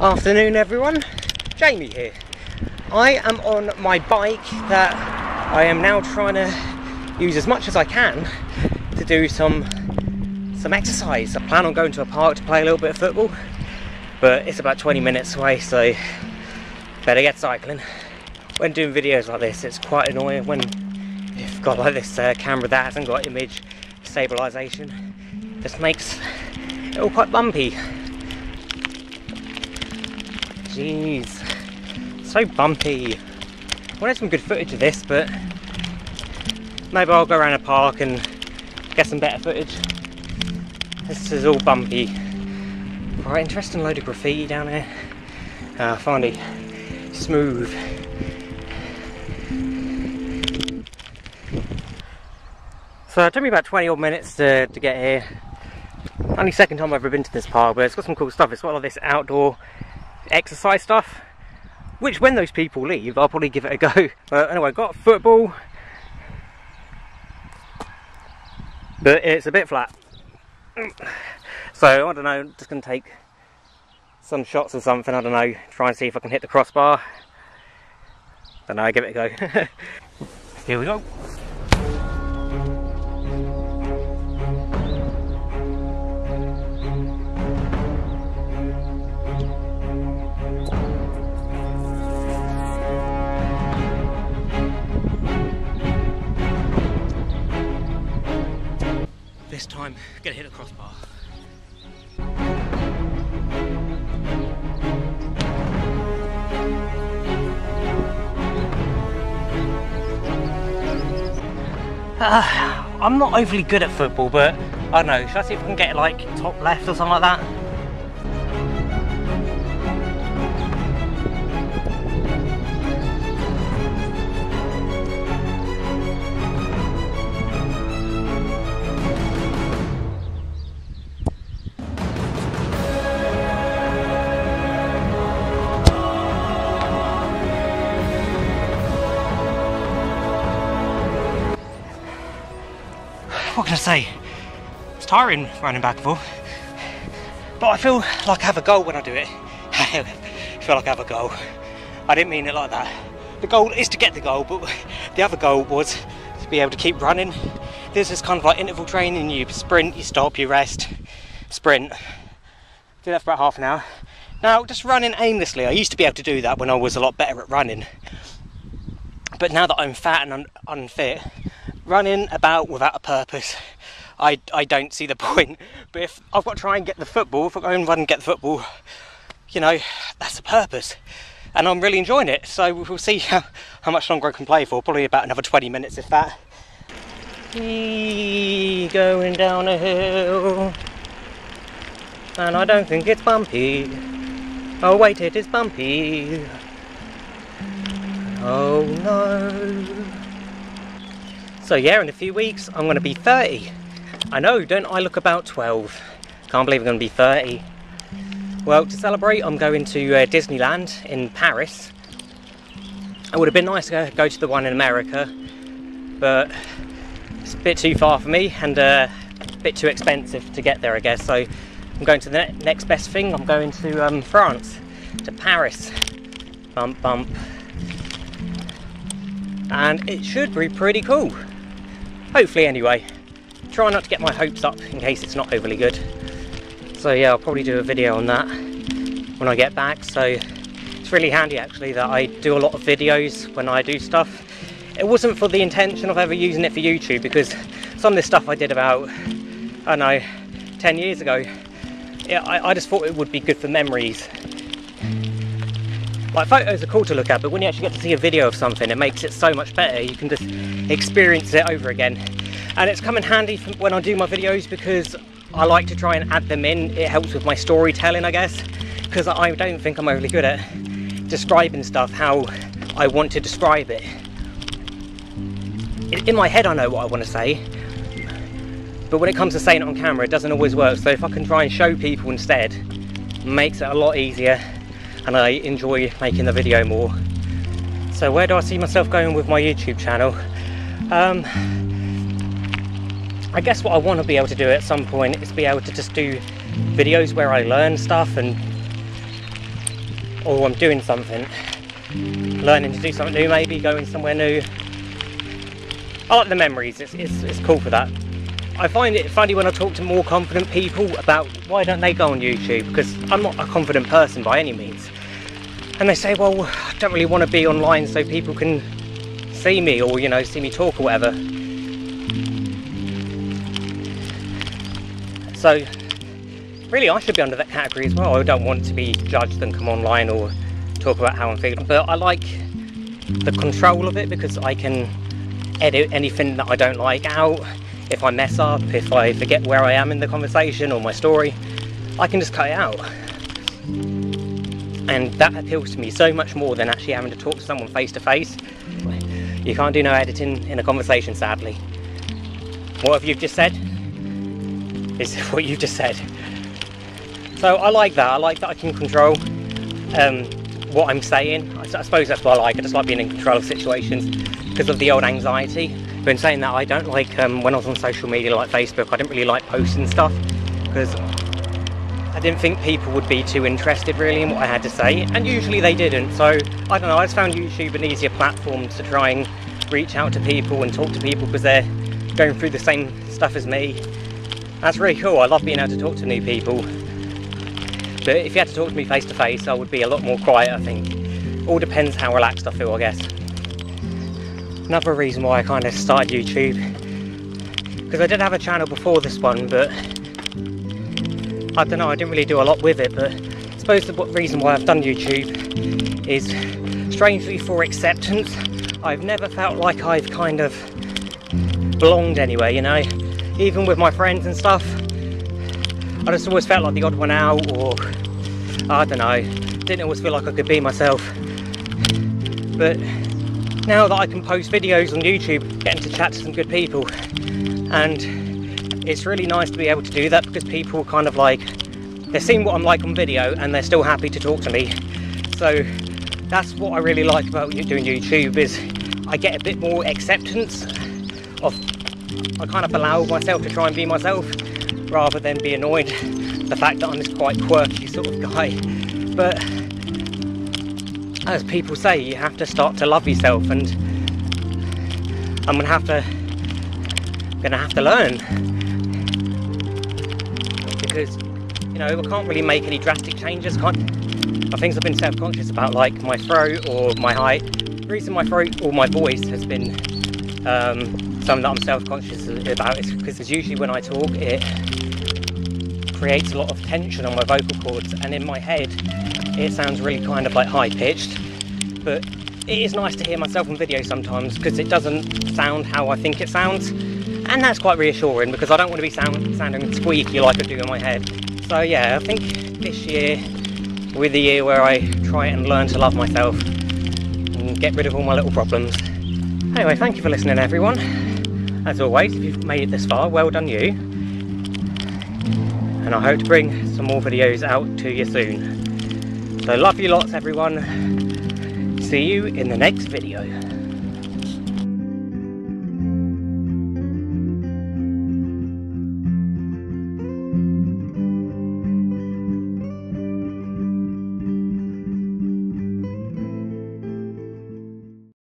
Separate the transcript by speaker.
Speaker 1: Afternoon everyone, Jamie here. I am on my bike that I am now trying to use as much as I can to do some exercise. I plan on going to a park to play a little bit of football, but it's about 20 minutes away, so better get cycling. When doing videos like this, it's quite annoying when you've got like this camera that hasn't got image stabilization. Just makes it all quite bumpy. Jeez, so bumpy. I wanted some good footage of this, but maybe I'll go around a park and get some better footage. This is all bumpy. Quite interesting load of graffiti down here. Finally, smooth. So it took me about 20 odd minutes to get here. Only second time I've ever been to this park, but it's got some cool stuff. It's got all this outdoor exercise stuff, which when those people leave I'll probably give it a go. But anyway, got football, but it's a bit flat, so I don't know, I'm just going to take some shots or something, I don't know, try and see if I can hit the crossbar. Don't know, give it a go. Here we go. This time, gonna hit the crossbar. I'm not overly good at football, but I don't know, should I see if I can get like top left or something like that? What can I say? It's tiring running back and forth, but I feel like I have a goal when I do it. I feel like I have a goal. I didn't mean it like that. The goal is to get the goal, but the other goal was to be able to keep running. This is kind of like interval training. You sprint, you stop, you rest, sprint. Do that for about half an hour. Now, just running aimlessly, I used to be able to do that when I was a lot better at running. But now that I'm fat and unfit, running about without a purpose, I don't see the point. But if I've got to try and get the football, if I go and run and get the football, you know, that's the purpose. And I'm really enjoying it. So we'll see how much longer I can play for. Probably about another 20 minutes if that. Going down a hill. And I don't think it's bumpy. Oh wait, it is bumpy. Oh no. So yeah, in a few weeks I'm going to be 30. I know, don't I look about 12? Can't believe I'm going to be 30. Well, to celebrate I'm going to Disneyland in Paris. It would have been nice to go to the one in America, but it's a bit too far for me and a bit too expensive to get there, I guess. So I'm going to the next best thing. I'm going to France, to Paris. Bump bump. And it should be pretty cool. Hopefully anyway. Try not to get my hopes up in case it's not overly good. So yeah, I'll probably do a video on that when I get back. So it's really handy actually that I do a lot of videos when I do stuff. It wasn't for the intention of ever using it for YouTube, because some of this stuff I did about, I don't know, 10 years ago. Yeah, I just thought it would be good for memories. Like, photos are cool to look at, but when you actually get to see a video of something, it makes it so much better. You can just experience it over again. And it's come in handy when I do my videos, because I like to try and add them in. It helps with my storytelling, I guess, because I don't think I'm overly good at describing stuff how I want to describe it. In my head I know what I want to say, but when it comes to saying it on camera, it doesn't always work. So if I can try and show people instead, it makes it a lot easier. And I enjoy making the video more. So where do I see myself going with my YouTube channel? I guess what I want to be able to do at some point is be able to just do videos where I learn stuff and or I'm doing something, learning to do something new, maybe going somewhere new. I like the memories, it's cool for that. I find it funny when I talk to more confident people about why don't they go on YouTube, because I'm not a confident person by any means. And they say, well, I don't really want to be online so people can see me, or, you know, see me talk or whatever. So, really, I should be under that category as well. I don't want to be judged and come online or talk about how I'm feeling. But I like the control of it, because I can edit anything that I don't like out. If I mess up, if I forget where I am in the conversation or my story, I can just cut it out. And that appeals to me so much more than actually having to talk to someone face to face. You can't do no editing in a conversation, sadly. What have you just said is what you just said. So I like that. I like that I can control what I'm saying. I suppose that's what I like. I just like being in control of situations because of the old anxiety. But in saying that, I don't like when I was on social media like Facebook, I didn't really like posting stuff because I didn't think people would be too interested really in what I had to say, and usually they didn't. So I don't know, I just found YouTube an easier platform to try and reach out to people and talk to people because they're going through the same stuff as me. That's really cool. I love being able to talk to new people. But if you had to talk to me face to face, I would be a lot more quiet, I think. All depends how relaxed I feel, I guess. Another reason why I kind of started YouTube, because I did have a channel before this one, but I don't know, I didn't really do a lot with it. But I suppose the reason why I've done YouTube is strangely for acceptance. I've never felt like I've kind of belonged anywhere, you know, even with my friends and stuff. I just always felt like the odd one out, or I don't know, didn't always feel like I could be myself. But now that I can post videos on YouTube, getting to chat to some good people, and it's really nice to be able to do that because people kind of like, they're seeing what I'm like on video and they're still happy to talk to me. So that's what I really like about doing YouTube, is I get a bit more acceptance of, I kind of allow myself to try and be myself rather than be annoyed the fact that I'm this quite quirky sort of guy. But as people say, you have to start to love yourself, and I'm gonna have to learn, because, you know, I can't really make any drastic changes. Things I've been self-conscious about, like my throat or my height. The reason my throat or my voice has been something that I'm self-conscious about is because usually when I talk, it creates a lot of tension on my vocal cords, and in my head it sounds really kind of like high-pitched. But it is nice to hear myself on video sometimes, because it doesn't sound how I think it sounds, and that's quite reassuring, because I don't want to be sounding squeaky like I do in my head. So yeah, I think this year will be the year where I try and learn to love myself and get rid of all my little problems. Anyway, thank you for listening, everyone. As always, if you've made it this far, well done you. And I hope to bring some more videos out to you soon. So love you lots, everyone. See you in the next video.